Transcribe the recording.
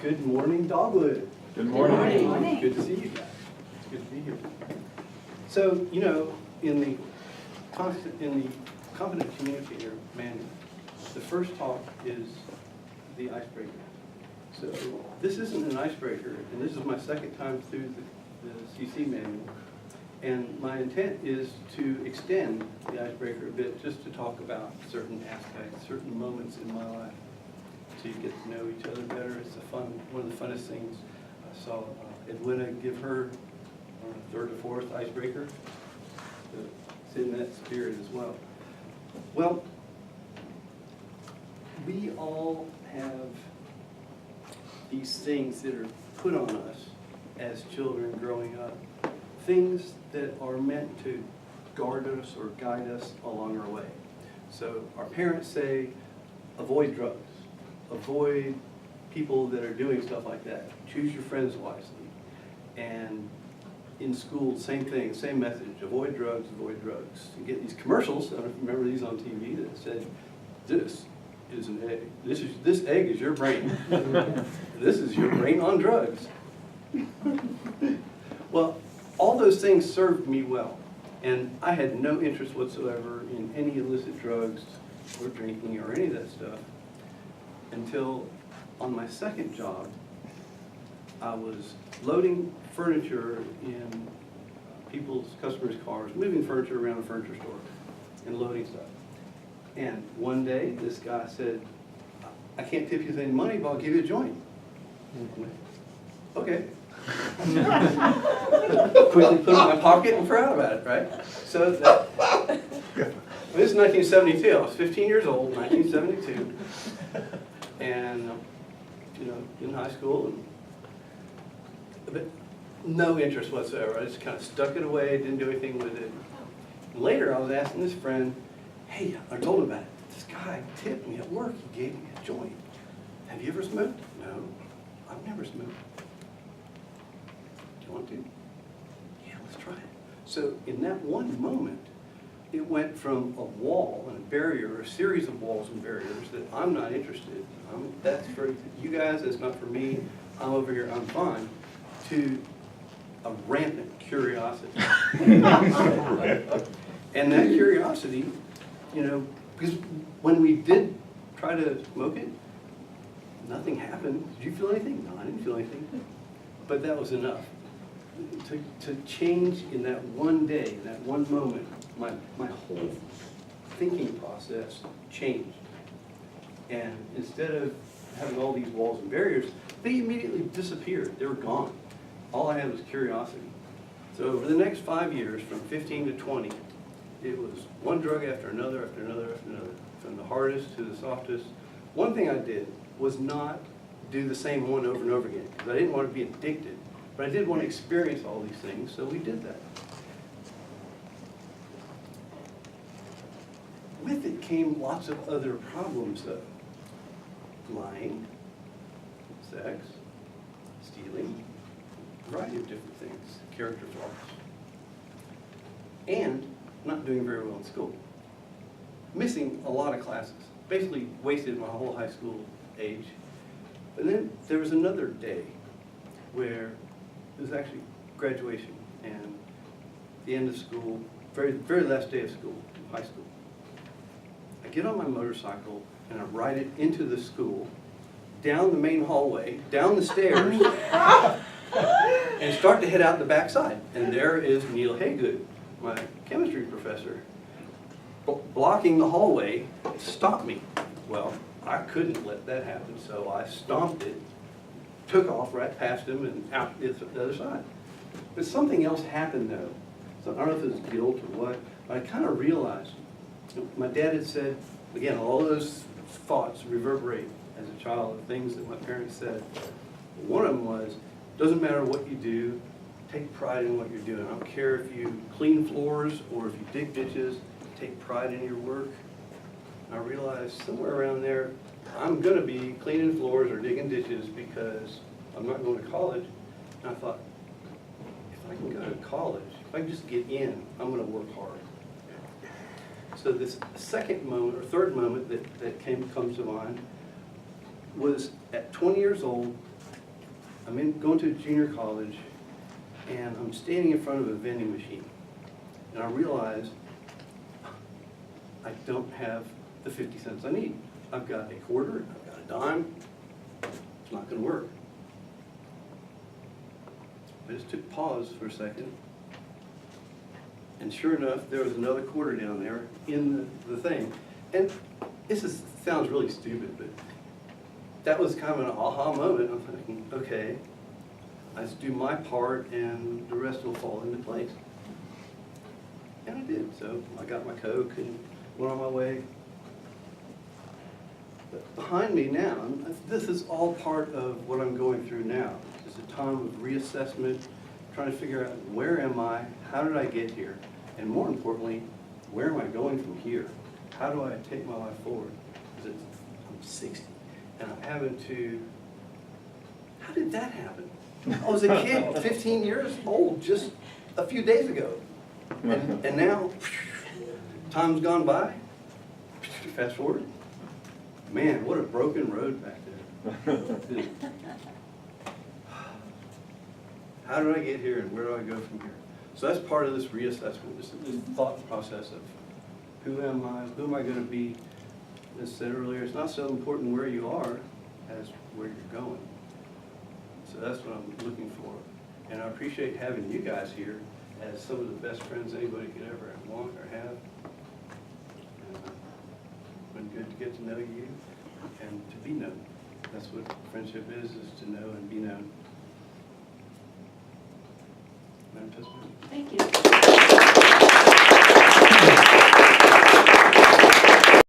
Good morning, Dogwood. Good morning. Good morning. Good to see you guys. It's good to be here. So, you know, in the Competent Communicator manual, the first talk is the icebreaker. So this isn't an icebreaker, and this is my second time through the CC manual. And my intent is to extend the icebreaker a bit, just to talk about certain aspects, certain moments in my life, so you get to know each other better. It's one of the funnest things. I saw Edwina give her third or fourth icebreaker. So it's in that spirit as well. Well, we all have these things that are put on us as children growing up. Things that are meant to guard us or guide us along our way. So our parents say, avoid drugs, avoid people that are doing stuff like that, choose your friends wisely. And in school, same thing, same message, avoid drugs, avoid drugs. You get these commercials, I don't know if you remember these on TV, that said, this is an egg. This egg is your brain. This is your brain on drugs. Well, all those things served me well, and I had no interest whatsoever in any illicit drugs or drinking or any of that stuff until on my second job, I was loading furniture in people's customers' cars, moving furniture around a furniture store and loading stuff. And one day, this guy said, I can't tip you with any money, but I'll give you a joint. I went, okay. Quickly put it in my pocket and forgot about it, right? So this is 1972. I was 15 years old, 1972, and you know, in high school, but no interest whatsoever. I just kind of stuck it away, didn't do anything with it. And later, I was asking this friend, hey, I told him about it. This guy tipped me at work. He gave me a joint. Have you ever smoked? No, I've never smoked. Want to? Yeah, let's try it. So in that one moment, it went from a wall and a barrier, a series of walls and barriers that I'm not interested. That's for you guys, that's not for me. I'm over here, I'm fine, to a rampant curiosity. And that curiosity, you know, because when we did try to smoke it, nothing happened. Did you feel anything? No, I didn't feel anything. But that was enough. To change in that one day, in that one moment, my whole thinking process changed. And instead of having all these walls and barriers, they immediately disappeared. They were gone. All I had was curiosity. So over the next 5 years, from 15 to 20, it was one drug after another, after another, after another, from the hardest to the softest. One thing I did was not do the same one over and over again, because I didn't want to be addicted. But I did want to experience all these things, so we did that. With it came lots of other problems, though. Lying, sex, stealing, a variety of different things, character flaws. And not doing very well in school. Missing a lot of classes. Basically wasted my whole high school age. But then there was another day where it was actually graduation and the end of school, very last day of school, high school. I get on my motorcycle and I ride it into the school, down the main hallway, down the stairs, and start to head out the back side. And there is Neil Haygood, my chemistry professor, blocking the hallway to stop me. Well, I couldn't let that happen, so I stomped it, took off right past him and out the other side. But something else happened though. So I don't know if it was guilt or what, but I kind of realized, my dad had said, again, all those thoughts reverberate as a child, the things that my parents said. One of them was, doesn't matter what you do, take pride in what you're doing. I don't care if you clean floors or if you dig ditches, take pride in your work. I realized somewhere around there, I'm going to be cleaning floors or digging ditches because I'm not going to college. And I thought, if I can go to college, if I can just get in, I'm going to work hard. So this second moment, or third moment that comes to mind was at 20 years old, going to junior college, and I'm standing in front of a vending machine. And I realize I don't have the 50 cents I need. I've got a quarter, I've got a dime. It's not going to work. I just took pause for a second. And sure enough, there was another quarter down there in the thing. And sounds really stupid, but that was kind of an aha moment. I'm thinking, okay, I just do my part and the rest will fall into place. And I did. So I got my Coke and went on my way. But behind me now, this is all part of what I'm going through now. It's a time of reassessment, trying to figure out where am I, how did I get here, and more importantly, where am I going from here? How do I take my life forward? Because I'm 60, and I'm having to, how did that happen? I was a kid, 15 years old, just a few days ago. And now, time's gone by, fast forward. Man, what a broken road back there. How did I get here and where do I go from here? So that's part of this reassessment, this thought process of who am I going to be? As I said earlier, it's not so important where you are as where you're going. So that's what I'm looking for. And I appreciate having you guys here as some of the best friends anybody could ever want or have. And, it's been good to get to know you and to be known. That's what friendship is to know and be known. Madam President? Thank you.